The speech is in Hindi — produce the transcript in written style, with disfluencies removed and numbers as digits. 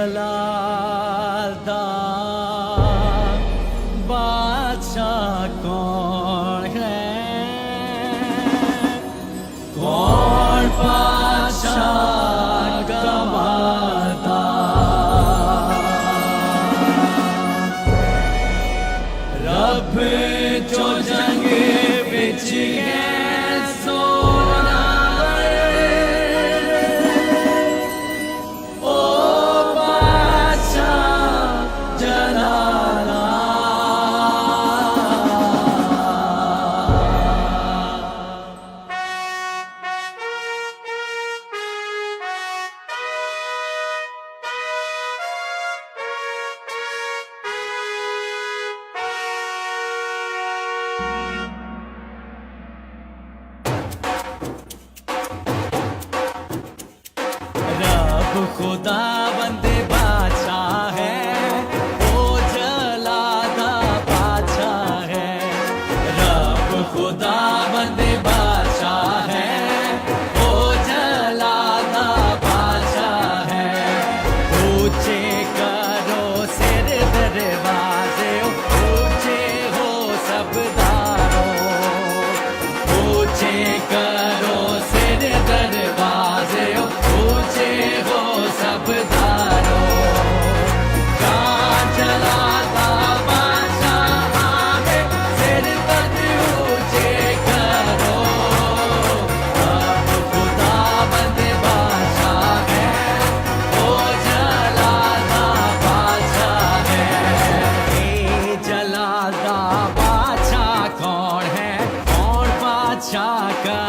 जलाल दा बादशाह कौन है? कौन बादशाह कमाता? रब जो जंग विच है सोना ओ बादशाह जलाला। रब खुदा बंदे बादशाह है, ओ जलादा बादशाह है। रब खुदा बंदे बादशाह है, ओ जलादा बादशाह है। ऊंचे करो सिर दरवाजे, ऊंचे हो सब दारों। ऊंचे करो सिर दरवाजे, ऊंचे हो सब दारों। कहाँ जलाता बादशाह आवे, सिर कद ऊंचे करो। रब खुदा बंदे बादशाह है, ओ जलाता बादशाह है। ए जलाता बादशाह कौन है? कौन बादशाह का